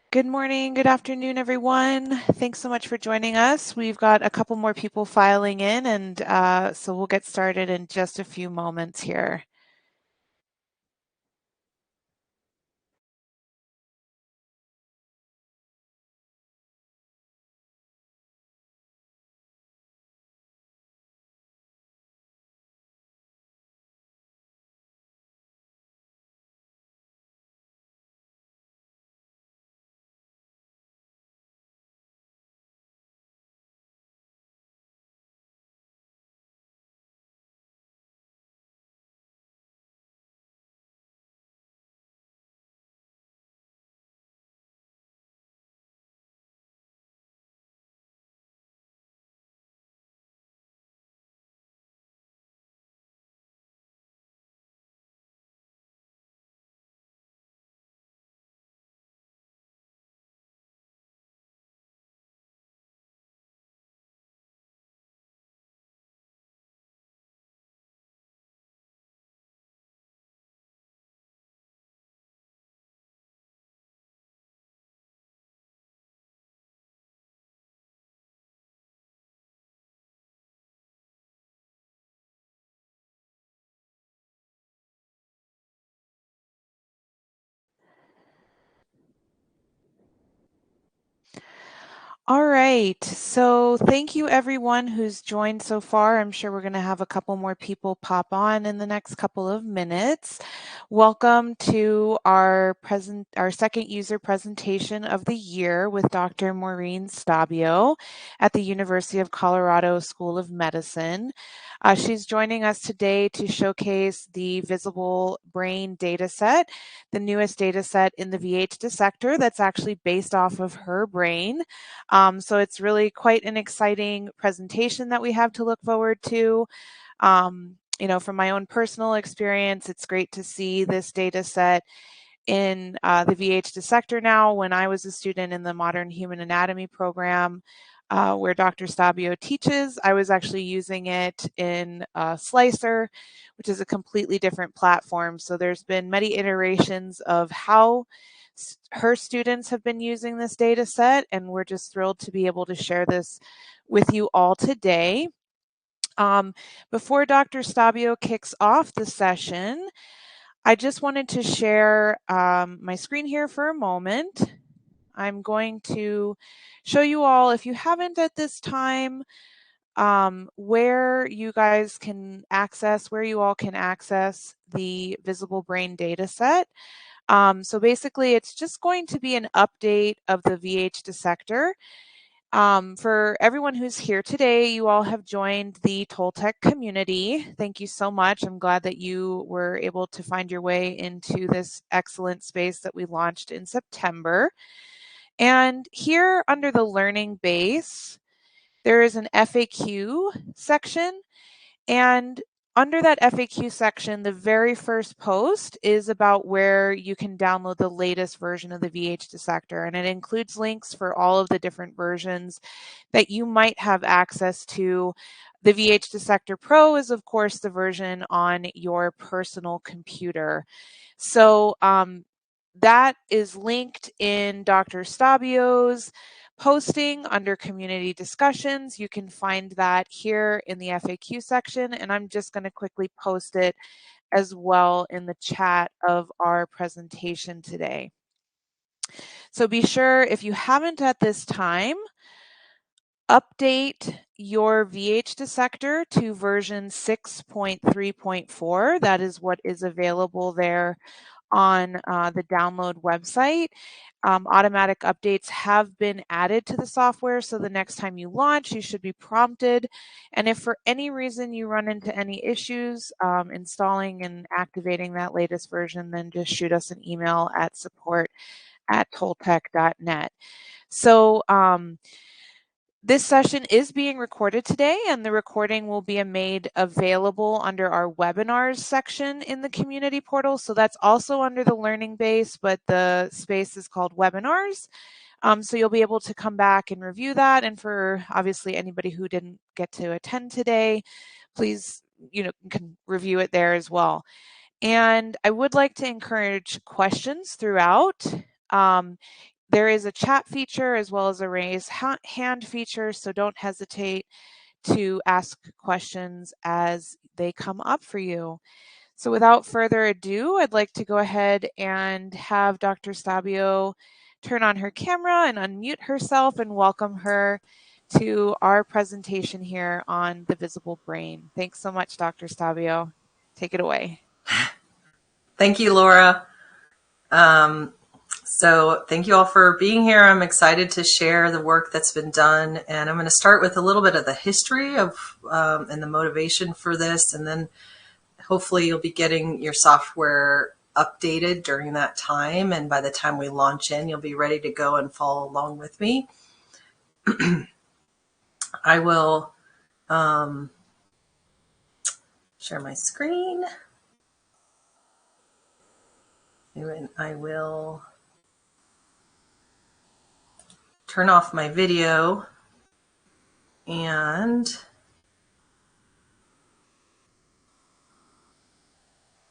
Good morning, good afternoon, everyone. Thanks so much for joining us. We've got a couple more people filing in, and so we'll get started in just a few moments here. All right, so thank you everyone who's joined so far. I'm sure we're going to have a couple more people pop on in the next couple of minutes. Welcome to our second user presentation of the year with Dr. Maureen Stabio at the University of Colorado School of Medicine. She's joining us today to showcase the visible brain data set, the newest data set in the VH Dissector that's actually based off of her brain. So it's really quite an exciting presentation that we have to look forward to. From my own personal experience, it's great to see this data set in the VH Dissector now. When I was a student in the Modern Human Anatomy program, where Dr. Stabio teaches, I was actually using it in Slicer, which is a completely different platform. So there's been many iterations of how her students have been using this data set, and we're just thrilled to be able to share this with you all today. Before Dr. Stabio kicks off the session, I just wanted to share my screen here for a moment. I'm going to show you all, if you haven't at this time, where you guys can access, where you all can access the visible brain data set. So basically, it's just going to be an update of the VH Dissector. For everyone who's here today, you all have joined the Toltec community. Thank you so much. I'm glad that you were able to find your way into this excellent space that we launched in September. And here under the learning base, there is an FAQ section, and under that FAQ section, the very first post is about where you can download the latest version of the VH Dissector, and it includes links for all of the different versions that you might have access to. The VH Dissector Pro is, of course, the version on your personal computer. So that is linked in Dr. Stabio's posting under community discussions. You can find that here in the FAQ section, and I'm just going to quickly post it as well in the chat of our presentation today. So be sure, if you haven't at this time, update your VH Dissector to version 6.3.4. That is what is available there on the download website. Automatic updates have been added to the software, so the next time you launch, you should be prompted. And if for any reason you run into any issues installing and activating that latest version, then just shoot us an email at support@toltec.net. So this session is being recorded today, and the recording will be made available under our webinars section in the community portal. So that's also under the learning base, but the space is called webinars. So you'll be able to come back and review that. And for obviously anybody who didn't get to attend today, please, you can review it there as well. And I would like to encourage questions throughout. There is a chat feature as well as a raise hand feature, so don't hesitate to ask questions as they come up for you. So without further ado, I'd like to go ahead and have Dr. Stabio turn on her camera and unmute herself and welcome her to our presentation here on the visible brain. Thanks so much, Dr. Stabio. Take it away. Thank you, Laura. So thank you all for being here. I'm excited to share the work that's been done, and I'm going to start with a little bit of the history of and the motivation for this, and then hopefully you'll be getting your software updated during that time, and by the time we launch in, you'll be ready to go and follow along with me. I will share my screen, and I will turn off my video, and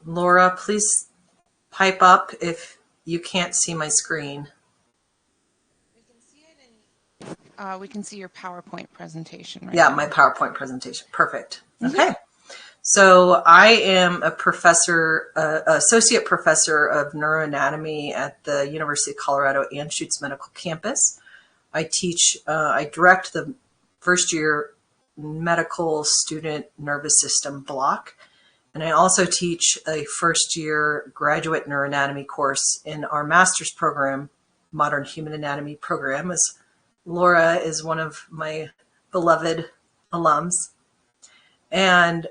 Laura, please pipe up if you can't see my screen. We can see it we can see your PowerPoint presentation right Yeah, now. my PowerPoint presentation. Perfect. Okay. So I am a professor, associate professor of neuroanatomy at the University of Colorado Anschutz Medical Campus. I teach, I direct the first year medical student nervous system block. And I also teach a first year graduate neuroanatomy course in our master's program, Modern Human Anatomy program, as Laura is one of my beloved alums. And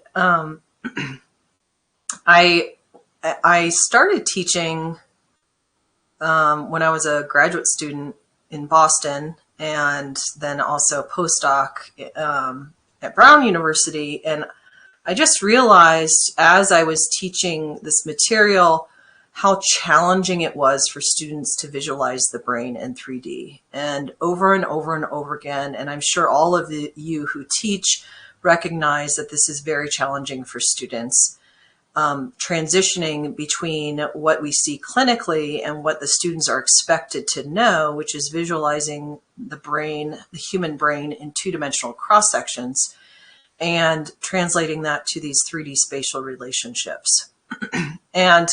I started teaching when I was a graduate student in Boston, and then also postdoc at Brown University. And I just realized as I was teaching this material how challenging it was for students to visualize the brain in 3D. And over and over again, and I'm sure all of you who teach recognize that this is very challenging for students. Transitioning between what we see clinically and what the students are expected to know, which is visualizing the brain, the human brain in two-dimensional cross-sections, and translating that to these 3D spatial relationships. And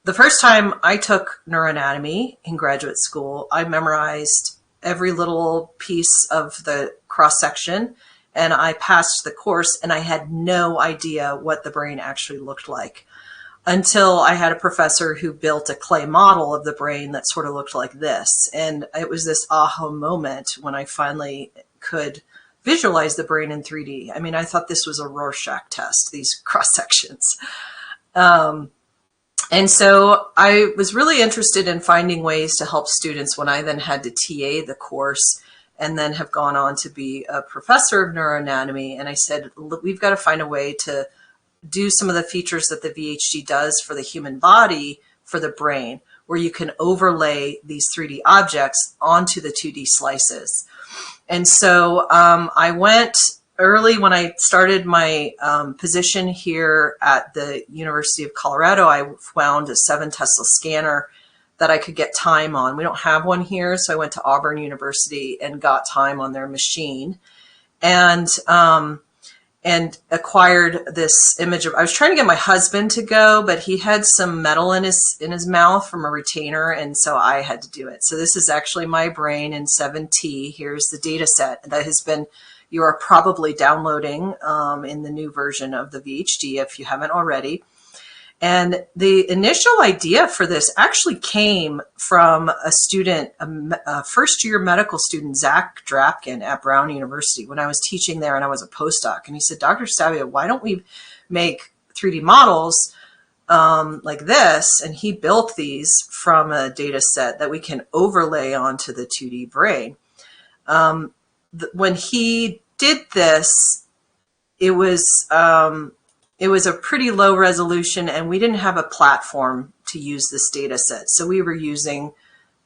the first time I took neuroanatomy in graduate school, I memorized every little piece of the cross-section, and I passed the course, and I had no idea what the brain actually looked like until I had a professor who built a clay model of the brain that sort of looked like this. And it was this aha moment when I finally could visualize the brain in 3D. I mean, I thought this was a Rorschach test, these cross-sections. And so I was really interested in finding ways to help students when I then had to TA the course and then have gone on to be a professor of neuroanatomy. And I said, we've got to find a way to do some of the features that the VHD does for the human body for the brain, where you can overlay these 3D objects onto the 2D slices. And so I went early when I started my position here at the University of Colorado. I found a 7 Tesla scanner that I could get time on. We don't have one here, so I went to Auburn University and got time on their machine, and acquired this image of. I was trying to get my husband to go, but he had some metal in his mouth from a retainer, and so I had to do it. So this is actually my brain in 7T. Here's the data set that has been. You are probably downloading in the new version of the VHD if you haven't already. And the initial idea for this actually came from a student, a first-year medical student, Zach Drapkin at Brown University, when I was teaching there and I was a postdoc. And he said, Dr. Stabio, why don't we make 3D models like this? And he built these from a data set that we can overlay onto the 2D brain. When he did this, it was a pretty low resolution, and we didn't have a platform to use this data set. So we were using,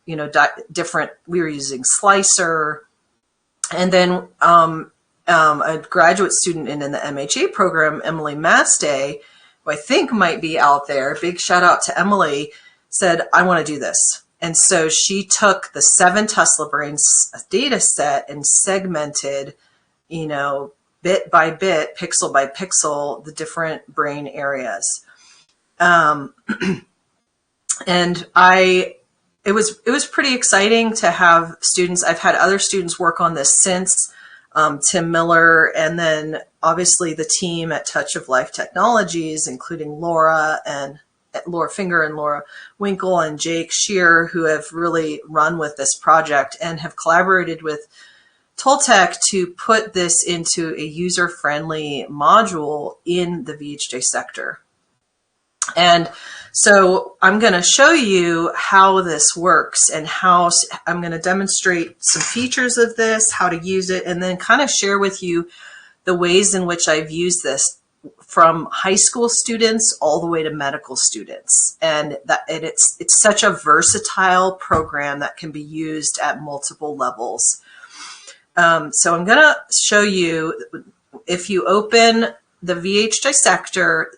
we were using Slicer, and then a graduate student in the MHA program, Emily Mastay, who I think might be out there, big shout out to Emily, said, I want to do this. And so she took the 7 Tesla brains data set and segmented, bit by bit, pixel by pixel, the different brain areas. And it was pretty exciting to have students. I've had other students work on this since, Tim Miller, and then obviously the team at Touch of Life Technologies, including Laura Finger and Laura Winkle and Jake Shear, who have really run with this project and have collaborated with Toltec to put this into a user-friendly module in the VH Dissector. And so I'm going to show you how this works and how I'm going to demonstrate some features of this, how to use it, and then kind of share with you the ways in which I've used this from high school students all the way to medical students. And it's such a versatile program that can be used at multiple levels. So I'm going to show you, if you open the VH Dissector,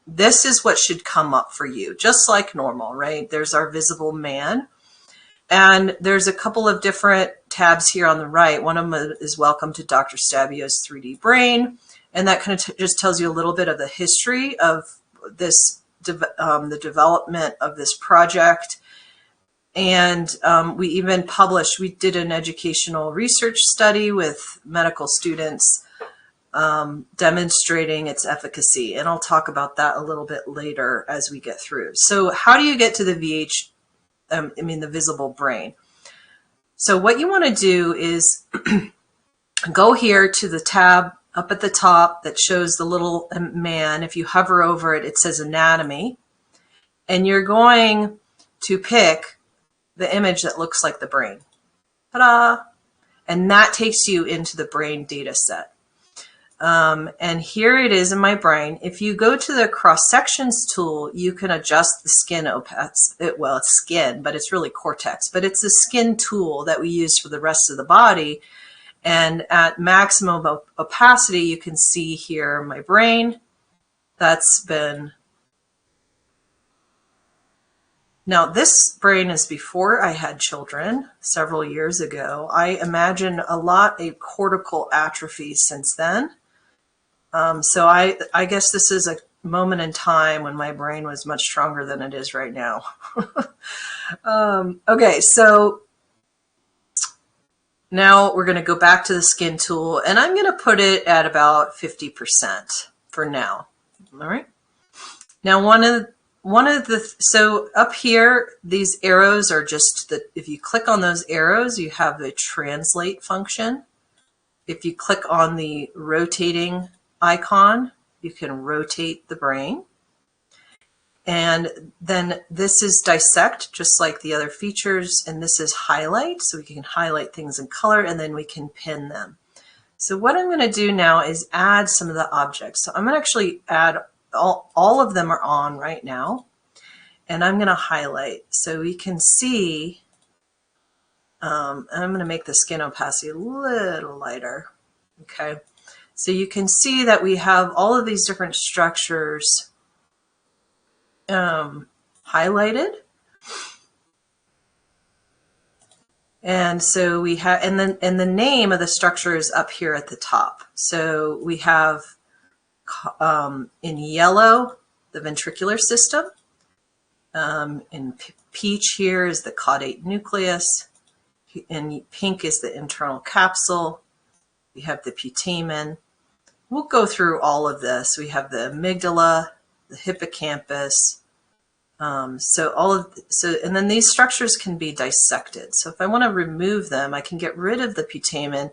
this is what should come up for you, just like normal, right? There's our visible man. And there's a couple of different tabs here on the right. One of them is Welcome to Dr. Stabio's 3D Brain. And that kind of just tells you a little bit of the history of this, the development of this project. And we even we did an educational research study with medical students demonstrating its efficacy. And I'll talk about that a little bit later as we get through. So how do you get to the the visible brain? So what you want to do is go here to the tab up at the top that shows the little man. If you hover over it, it says anatomy. And you're going to pick the image that looks like the brain. Ta-da! And that takes you into the brain data set. And here it is in my brain. If you go to the cross sections tool, you can adjust the skin opacity. Well, it's skin, but it's really cortex. But it's a skin tool that we use for the rest of the body. And at maximum opacity, you can see here my brain. That's been... Now, this brain is before I had children several years ago. I imagine a lot of cortical atrophy since then. So I guess this is a moment in time when my brain was much stronger than it is right now. Okay, so now we're going to go back to the skin tool, and I'm going to put it at about 50% for now. All right. Now, so up here, these arrows are just if you click on those arrows, you have the translate function. If you click on the rotating icon, you can rotate the brain. And then this is dissect, just like the other features, and this is highlight, so we can highlight things in color, and then we can pin them. So what I'm going to do now is add some of the objects. So I'm going to actually add, all of them are on right now, and I'm going to highlight so we can see. I'm going to make the skin opacity a little lighter. Okay, so you can see that we have all of these different structures highlighted. And so we have, and the name of the structure is up here at the top. So we have in yellow, the ventricular system. In peach here is the caudate nucleus. In pink is the internal capsule. We have the putamen. We'll go through all of this. We have the amygdala, the hippocampus. And then these structures can be dissected. So if I want to remove them, I can get rid of the putamen.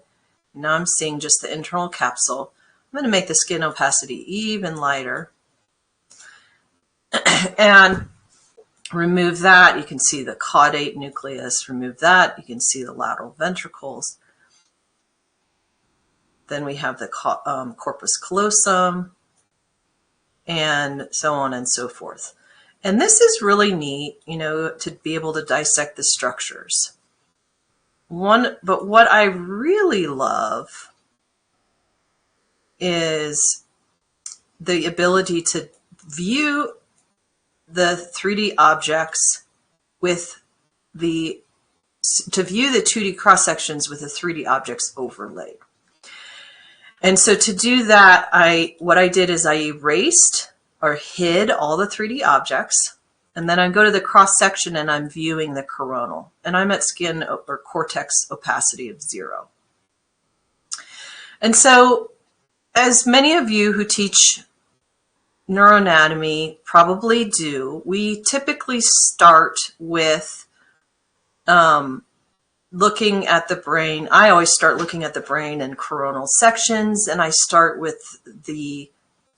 Now I'm seeing just the internal capsule. I'm going to make the skin opacity even lighter. And remove that. You can see the caudate nucleus. Remove that. You can see the lateral ventricles. Then we have the corpus callosum, and so on and so forth. And this is really neat, to be able to dissect the structures. But what I really love is the ability to view the 3D objects with to view the 2D cross sections with the 3D objects overlaid. And so to do that, what I did is I erased or hid all the 3D objects, and then I go to the cross section and I'm viewing the coronal, and I'm at skin or cortex opacity of 0. And so, as many of you who teach neuroanatomy probably do, we typically start with looking at the brain. I always start looking at the brain in coronal sections, and I start with the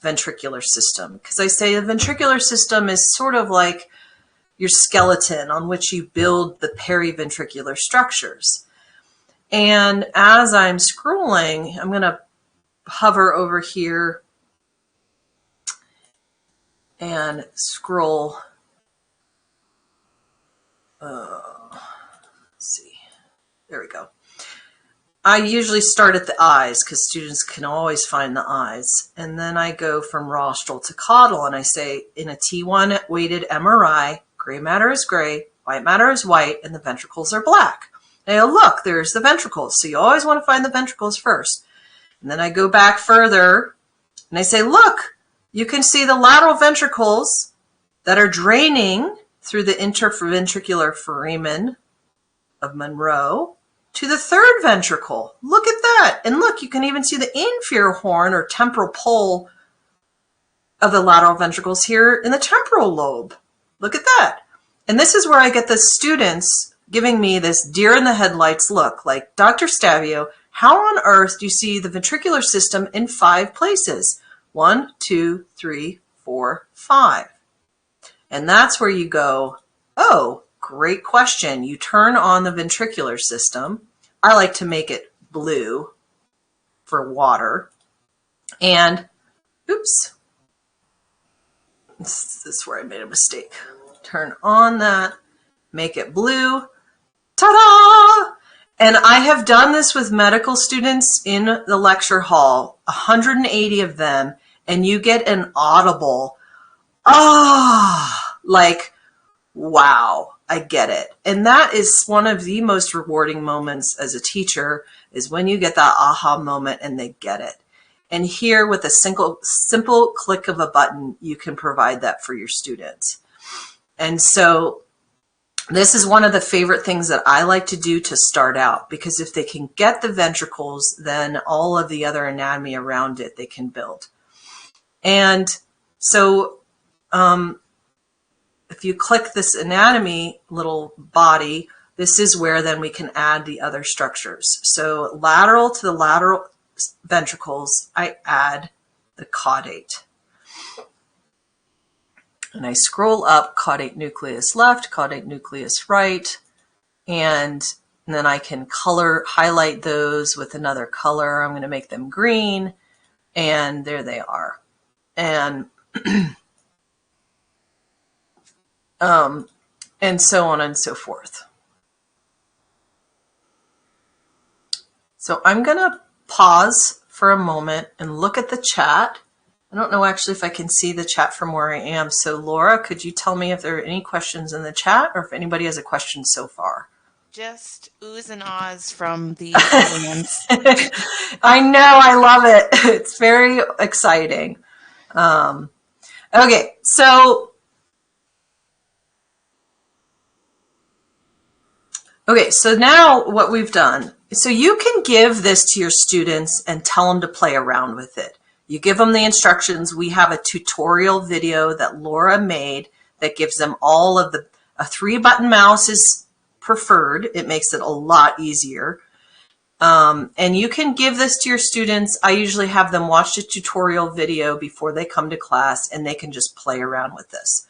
ventricular system, because I say the ventricular system is sort of like your skeleton on which you build the periventricular structures. And as I'm scrolling, I'm going to hover over here and scroll. Let's see. There we go. I usually start at the eyes because students can always find the eyes. And then I go from rostral to caudal, and I say in a T1 weighted MRI, gray matter is gray, white matter is white, and the ventricles are black. And I go, look, there's the ventricles. So you always want to find the ventricles first. And then I go back further and I say, look, you can see the lateral ventricles that are draining through the interventricular foramen of Monroe to the third ventricle. Look at that. And look, you can even see the inferior horn or temporal pole of the lateral ventricles here in the temporal lobe. Look at that. And this is where I get the students giving me this deer in the headlights look, like, Dr. Stabio, how on earth do you see the ventricular system in 5 places? 1, 2, 3, 4, 5. And that's where you go, oh, great question. You turn on the ventricular system. I like to make it blue for water. And, oops, this is where I made a mistake. Turn on that, make it blue. Ta-da! And I have done this with medical students in the lecture hall, 180 of them, and you get an audible, like, wow, I get it. And that is one of the most rewarding moments as a teacher, is when you get that aha moment and they get it. And here, with a simple click of a button, you can provide that for your students. And so this is one of the favorite things that I like to do to start out, because if they can get the ventricles, then all of the other anatomy around it they can build. And so if you click this anatomy little body, this is where then we can add the other structures. So lateral to the lateral ventricles, I add the caudate. And I scroll up, caudate nucleus left, caudate nucleus right, and then I can highlight those with another color. I'm going to make them green, and there they are. And and so on and so forth. So I'm going to pause for a moment and look at the chat. I don't know actually if I can see the chat from where I am. So Laura, could you tell me if there are any questions in the chat, or if anybody has a question so far? Just oohs and ahs from the audience. I know, I love it. It's very exciting. Okay, so now what we've done, so you can give this to your students and tell them to play around with it. You give them the instructions. We have a tutorial video that Laura made that gives them all of a 3-button mouse is preferred. It makes it a lot easier. And you can give this to your students. I usually have them watch the tutorial video before they come to class, and they can just play around with this.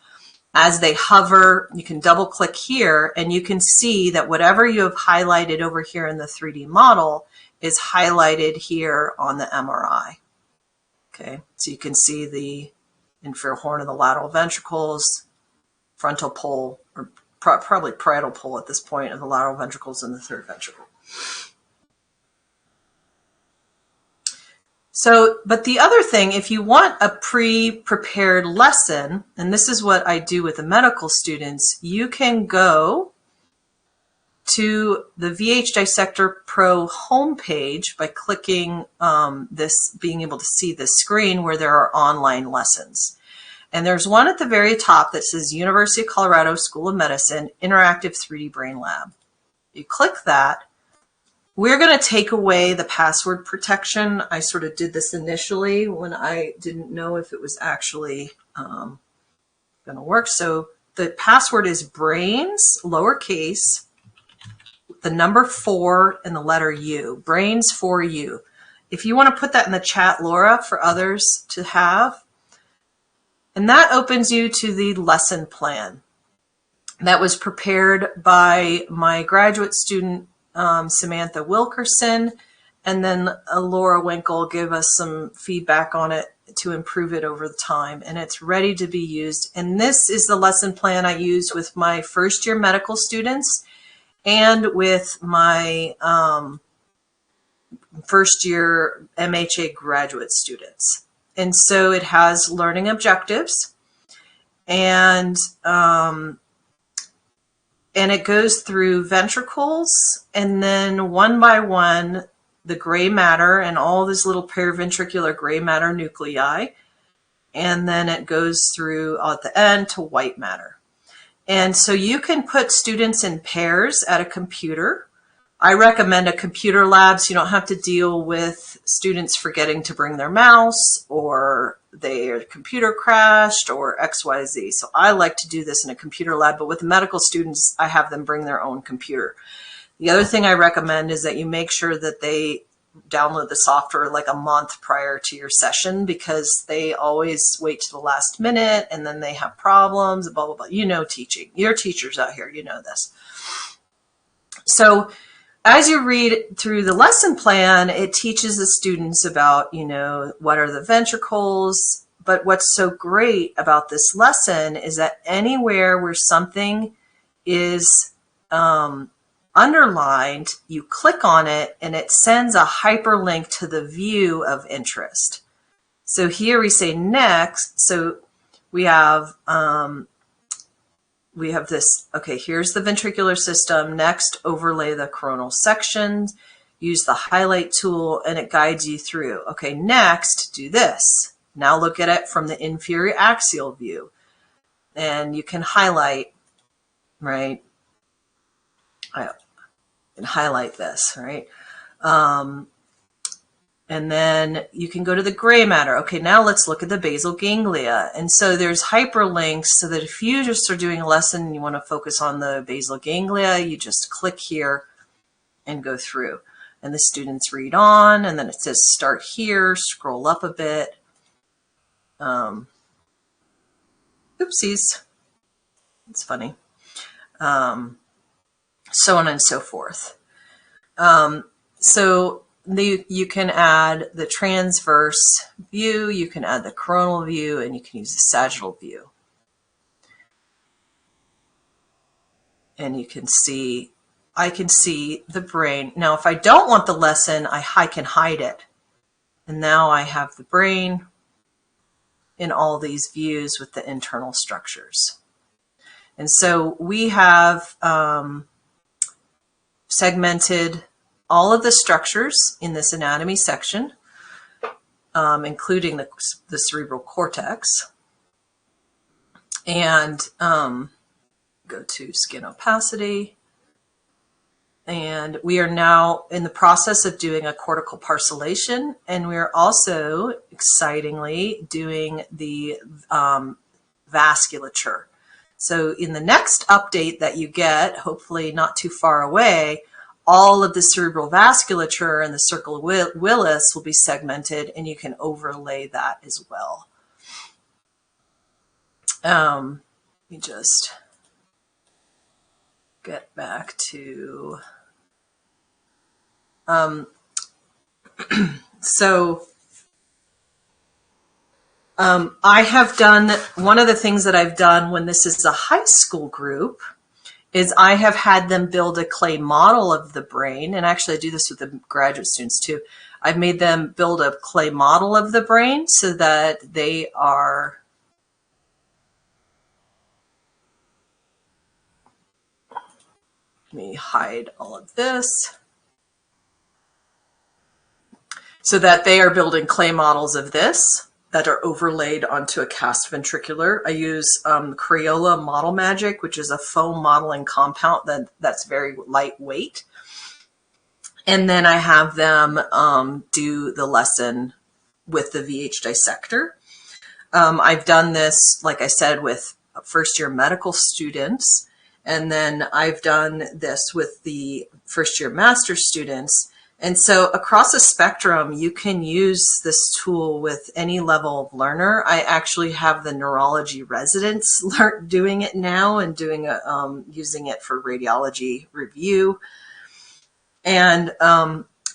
As they hover, you can double click here, and you can see that whatever you have highlighted over here in the 3D model is highlighted here on the MRI. Okay, so you can see the inferior horn of the lateral ventricles, frontal pole, or probably parietal pole at this point of the lateral ventricles, and the third ventricle. So, but the other thing, if you want a pre-prepared lesson, and this is what I do with the medical students, you can go to the VH Dissector Pro homepage by clicking being able to see this screen where there are online lessons. And there's one at the very top that says University of Colorado School of Medicine Interactive 3D Brain Lab. You click that. We're going to take away the password protection. I sort of did this initially when I didn't know if it was actually going to work. So the password is brains, lowercase, the number 4 and the letter U, brains for you. If you want to put that in the chat, Laura, for others to have. And that opens you to the lesson plan that was prepared by my graduate student, Samantha Wilkerson, and then Laura Winkle gave us some feedback on it to improve it over the time, and it's ready to be used. And this is the lesson plan I use with my first year medical students and with my first year MHA graduate students. And so it has learning objectives, and it goes through ventricles, and then one by one, the gray matter and all this little paraventricular gray matter nuclei. And then it goes through at the end to white matter. And so you can put students in pairs at a computer. I recommend a computer lab so you don't have to deal with students forgetting to bring their mouse or their computer crashed or XYZ. So I like to do this in a computer lab, but with medical students, I have them bring their own computer. The other thing I recommend is that you make sure that they download the software like a month prior to your session, because they always wait to the last minute and then they have problems, blah, blah, blah. You know, teaching. You're teachers out here, you know this. So as you read through the lesson plan, it teaches the students about, you know, what are the ventricles. But what's so great about this lesson is that anywhere where something is underlined, you click on it and it sends a hyperlink to the view of interest. So here we say next. So we have this, okay, here's the ventricular system. Next, overlay the coronal sections, use the highlight tool, and it guides you through. Okay, next, do this. Now look at it from the inferior axial view. And you can highlight, right? I can highlight this, right? And then you can go to the gray matter. Okay, now let's look at the basal ganglia. And so there's hyperlinks so that if you just are doing a lesson and you want to focus on the basal ganglia, you just click here and go through. And the students read on, and then it says start here, scroll up a bit. Oopsies. It's funny. So on and so forth. You can add the transverse view, you can add the coronal view, and you can use the sagittal view. And you can see, I can see the brain. Now, if I don't want the lesson, I can hide it. And now I have the brain in all these views with the internal structures. And so we have segmented all of the structures in this anatomy section, including the cerebral cortex. And go to skin opacity. And we are now in the process of doing a cortical parcellation, and we're also, excitingly, doing the vasculature. So in the next update that you get, hopefully not too far away, all of the cerebral vasculature and the circle Willis will be segmented, and you can overlay that as well. Let me just get back to I have done, one of the things that I've done when this is a high school group is I have had them build a clay model of the brain. And actually I do this with the graduate students too. I've made them build a clay model of the brain so that they are Let me hide all of this. So that they are building clay models of this that are overlaid onto a cast ventricular. I use Crayola Model Magic, which is a foam modeling compound that's very lightweight. And then I have them do the lesson with the VH Dissector. I've done this, like I said, with first-year medical students, and then I've done this with the first-year master's students. And so across a spectrum, you can use this tool with any level of learner. I actually have the neurology residents doing it now and doing using it for radiology review. And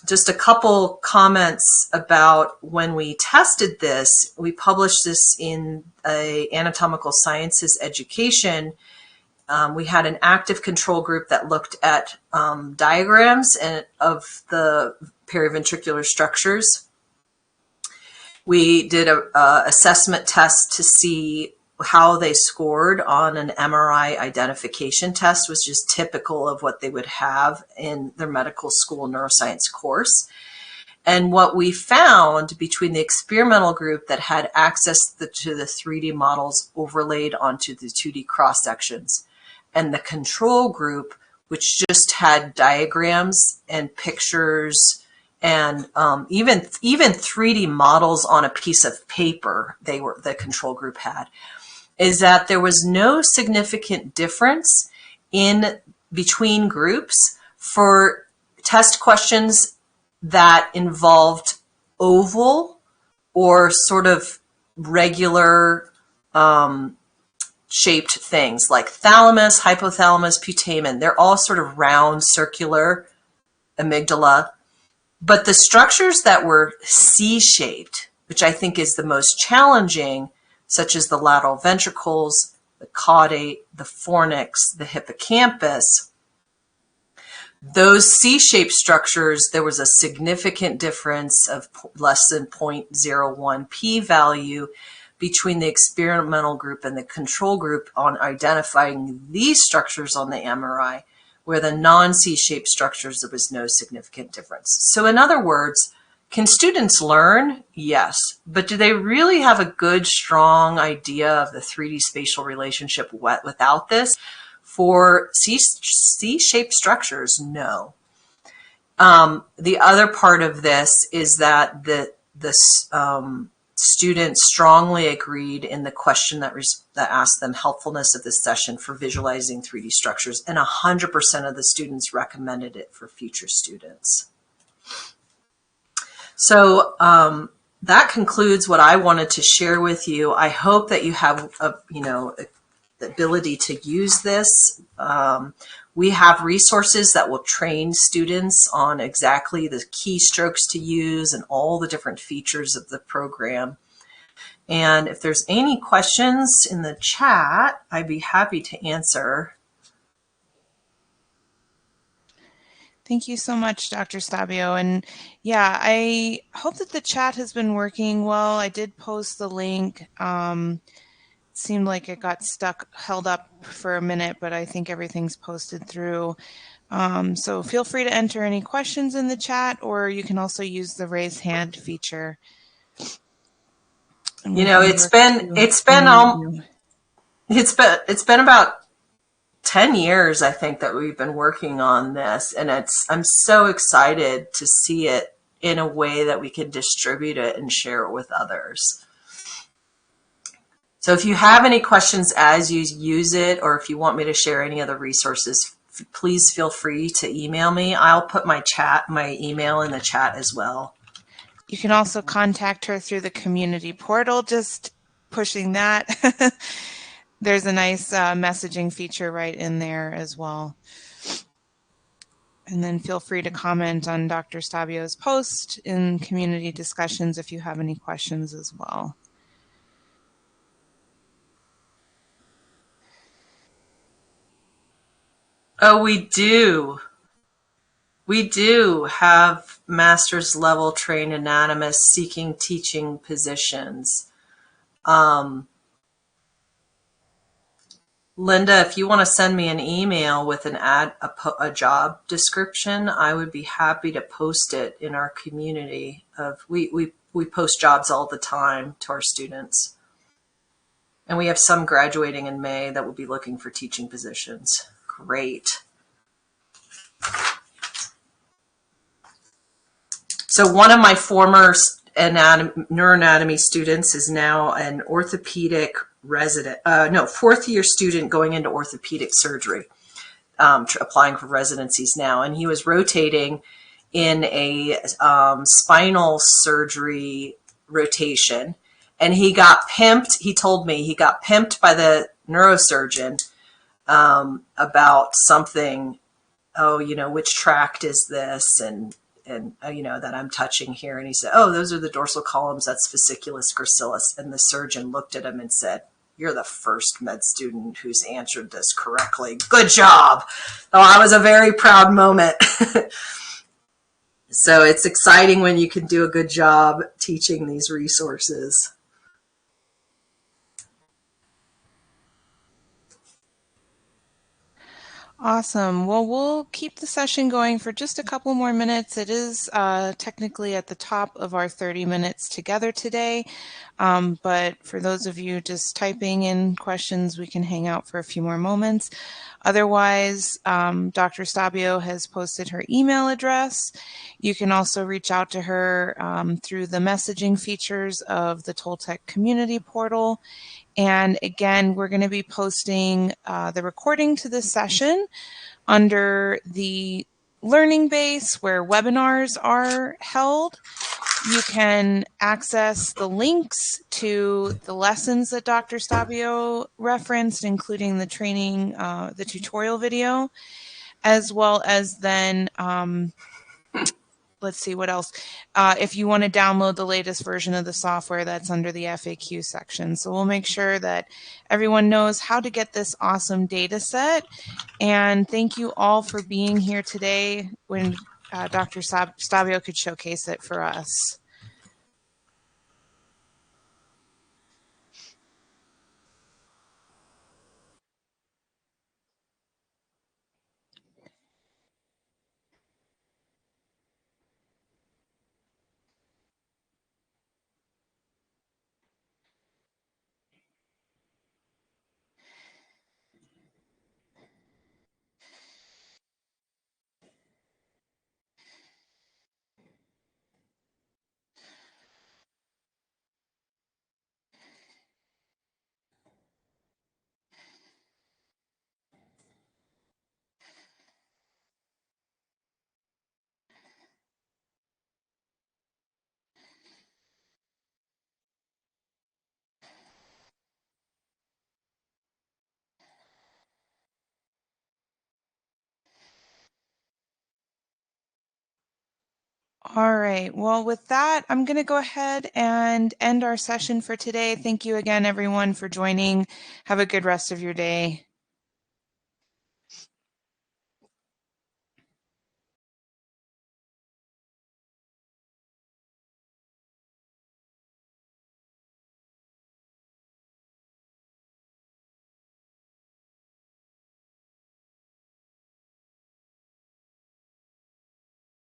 just a couple comments about when we tested this. We published this in a anatomical sciences education. We had an active control group that looked at diagrams of the periventricular structures. We did a assessment test to see how they scored on an MRI identification test, which is typical of what they would have in their medical school neuroscience course. And what we found between the experimental group that had access to the 3D models overlaid onto the 2D cross sections, and the control group, which just had diagrams and pictures and even 3D models on a piece of paper, the control group had, is that there was no significant difference in between groups for test questions that involved oval or sort of regular shaped things like thalamus, hypothalamus, putamen. They're all sort of round, circular, amygdala. But the structures that were C-shaped, which I think is the most challenging, such as the lateral ventricles, the caudate, the fornix, the hippocampus, those C-shaped structures, there was a significant difference of less than 0.01 p-value between the experimental group and the control group on identifying these structures on the MRI, where the non-C-shaped structures, there was no significant difference. So in other words, can students learn? Yes. But do they really have a good, strong idea of the 3D spatial relationship without this? For C-shaped structures, no. The other part of this is that the students strongly agreed in the question that asked them helpfulness of this session for visualizing 3D structures, and 100% of the students recommended it for future students. So that concludes what I wanted to share with you. I hope that you have the ability to use this. We have resources that will train students on exactly the keystrokes to use and all the different features of the program. And if there's any questions in the chat, I'd be happy to answer. Thank you so much, Dr. Stabio. And yeah, I hope that the chat has been working well. I did post the link. It seemed like it got held up for a minute, but I think everything's posted through. So feel free to enter any questions in the chat, or you can also use the raise hand feature. It's been about 10 years, I think, that we've been working on this, and I'm so excited to see it in a way that we can distribute it and share it with others. So if you have any questions as you use it, or if you want me to share any other resources, please feel free to email me. I'll put my email in the chat as well. You can also contact her through the community portal, just pushing that. There's a nice messaging feature right in there as well. And then feel free to comment on Dr. Stabio's post in community discussions if you have any questions as well. Oh, we do. We do have master's level trained anatomists seeking teaching positions. Linda, if you want to send me an email with a job description, I would be happy to post it in our community. We post jobs all the time to our students. And we have some graduating in May that will be looking for teaching positions. Great. So one of my former neuroanatomy students is now an orthopedic resident, fourth year student going into orthopedic surgery, applying for residencies now. And he was rotating in a spinal surgery rotation. And he got pimped. He told me he got pimped by the neurosurgeon about something. Oh, which tract is this? And that I'm touching here. And he said, oh, those are the dorsal columns. That's fasciculus gracilis. And the surgeon looked at him and said, you're the first med student who's answered this correctly. Good job. Oh, I was a very proud moment. So it's exciting when you can do a good job teaching these resources. Awesome. Well, we'll keep the session going for just a couple more minutes. It is technically at the top of our 30 minutes together today. But for those of you just typing in questions, we can hang out for a few more moments. Otherwise, Dr. Stabio has posted her email address. You can also reach out to her through the messaging features of the Toltec community portal. And again, we're going to be posting the recording to this session under the learning base where webinars are held. You can access the links to the lessons that Dr. Stabio referenced, including the training, the tutorial video, as well as then let's see what else. If you want to download the latest version of the software, that's under the FAQ section. So we'll make sure that everyone knows how to get this awesome data set. And thank you all for being here today when Dr. Stabio could showcase it for us. All right. Well, with that, I'm going to go ahead and end our session for today. Thank you again, everyone, for joining. Have a good rest of your day.